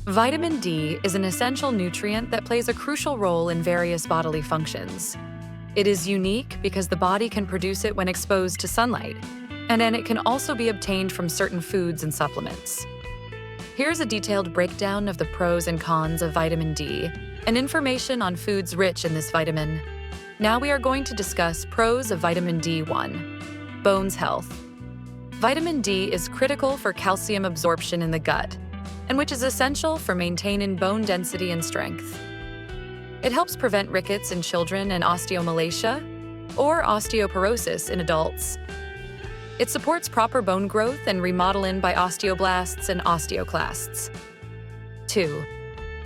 Vitamin D is an essential nutrient that plays a crucial role in various bodily functions. It is unique because the body can produce it when exposed to sunlight, and then it can also be obtained from certain foods and supplements. Here's a detailed breakdown of the pros and cons of vitamin D and information on foods rich in this vitamin. Now we are going to discuss pros of vitamin D1. Bones health. Vitamin D is critical for calcium absorption in the gut, and which is essential for maintaining bone density and strength. It helps prevent rickets in children and osteomalacia, or osteoporosis in adults. It supports proper bone growth and remodeling by osteoblasts and osteoclasts. 2.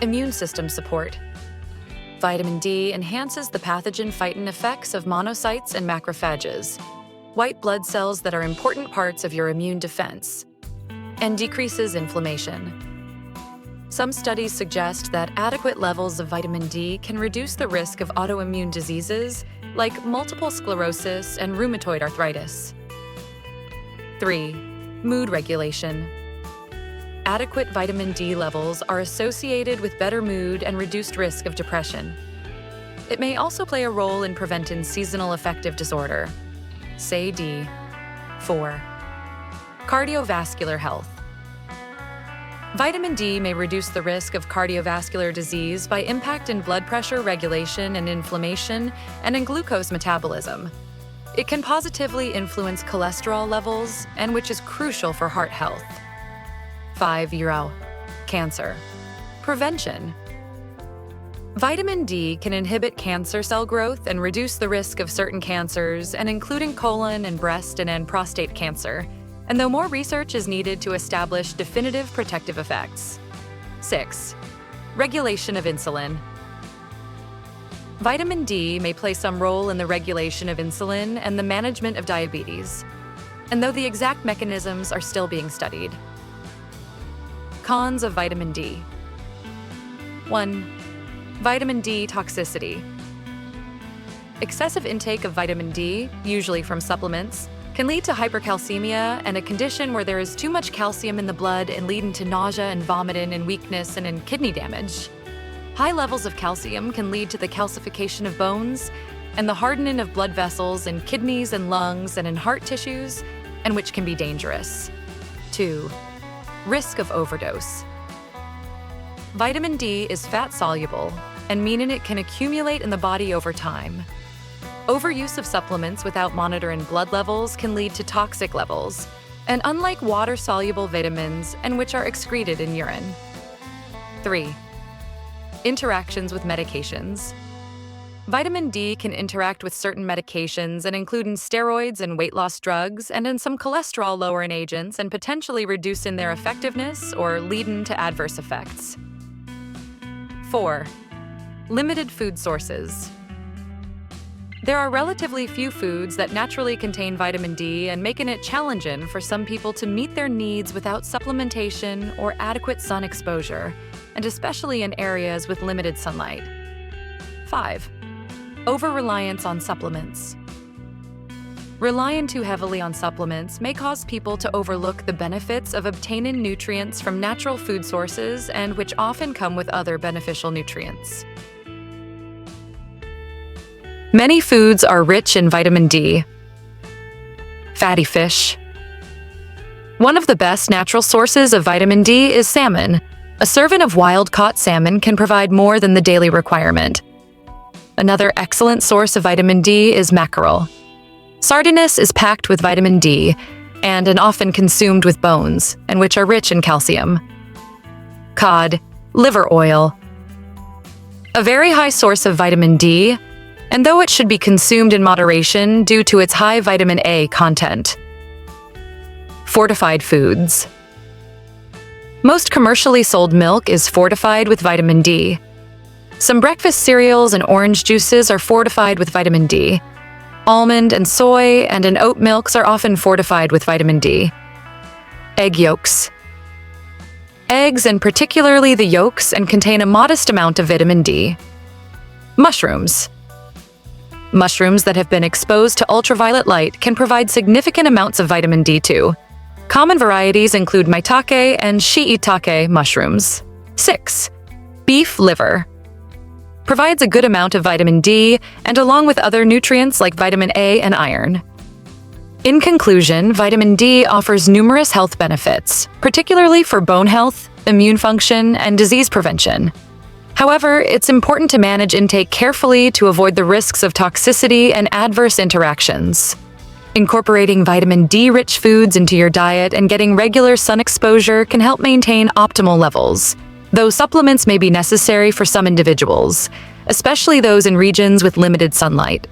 Immune system support. Vitamin D enhances the pathogen-fighting effects of monocytes and macrophages, white blood cells that are important parts of your immune defense, and decreases inflammation. Some studies suggest that adequate levels of vitamin D can reduce the risk of autoimmune diseases like multiple sclerosis and rheumatoid arthritis. 3. Mood regulation. Adequate vitamin D levels are associated with better mood and reduced risk of depression. It may also play a role in preventing seasonal affective disorder, SAD. 4. Cardiovascular health. Vitamin D may reduce the risk of cardiovascular disease by impacting blood pressure regulation and inflammation and in glucose metabolism. It can positively influence cholesterol levels, and which is crucial for heart health. 5. Cancer. Prevention. Vitamin D can inhibit cancer cell growth and reduce the risk of certain cancers, and including colon and breast and prostate cancer. And though more research is needed to establish definitive protective effects. 6. Regulation of insulin. Vitamin D may play some role in the regulation of insulin and the management of diabetes, and though the exact mechanisms are still being studied. Cons of vitamin D. 1. Vitamin D toxicity. Excessive intake of vitamin D, usually from supplements, can lead to hypercalcemia and a condition where there is too much calcium in the blood and leading to nausea and vomiting and weakness and in kidney damage. High levels of calcium can lead to the calcification of bones and the hardening of blood vessels in kidneys and lungs and in heart tissues, and which can be dangerous. 2. Risk of overdose. Vitamin D is fat-soluble, and meaning it can accumulate in the body over time. Overuse of supplements without monitoring blood levels can lead to toxic levels, and unlike water-soluble vitamins, and which are excreted in urine. 3. Interactions with medications. Vitamin D can interact with certain medications and including steroids and weight loss drugs, and in some cholesterol-lowering agents, and potentially reducing their effectiveness or leading to adverse effects. 4. Limited food sources. There are relatively few foods that naturally contain vitamin D, and making it challenging for some people to meet their needs without supplementation or adequate sun exposure, and especially in areas with limited sunlight. 5. Over-reliance on supplements. Relying too heavily on supplements may cause people to overlook the benefits of obtaining nutrients from natural food sources, and which often come with other beneficial nutrients. Many foods are rich in vitamin D. Fatty fish. One of the best natural sources of vitamin D is salmon. A serving of wild-caught salmon can provide more than the daily requirement. Another excellent source of vitamin D is mackerel. Sardinus is packed with vitamin D and often consumed with bones, and which are rich in calcium. Cod, liver oil. A very high source of vitamin D, and though it should be consumed in moderation due to its high vitamin A content. Fortified foods. Most commercially sold milk is fortified with vitamin D. Some breakfast cereals and orange juices are fortified with vitamin D. Almond and soy and oat milks are often fortified with vitamin D. Egg yolks. Eggs, and particularly the yolks, contain a modest amount of vitamin D. Mushrooms. Mushrooms that have been exposed to ultraviolet light can provide significant amounts of vitamin D too. Common varieties include maitake and shiitake mushrooms. 6. Beef liver. Provides a good amount of vitamin D and along with other nutrients like vitamin A and iron. In conclusion, vitamin D offers numerous health benefits, particularly for bone health, immune function, and disease prevention. However, it's important to manage intake carefully to avoid the risks of toxicity and adverse interactions. Incorporating vitamin D-rich foods into your diet and getting regular sun exposure can help maintain optimal levels, though supplements may be necessary for some individuals, especially those in regions with limited sunlight.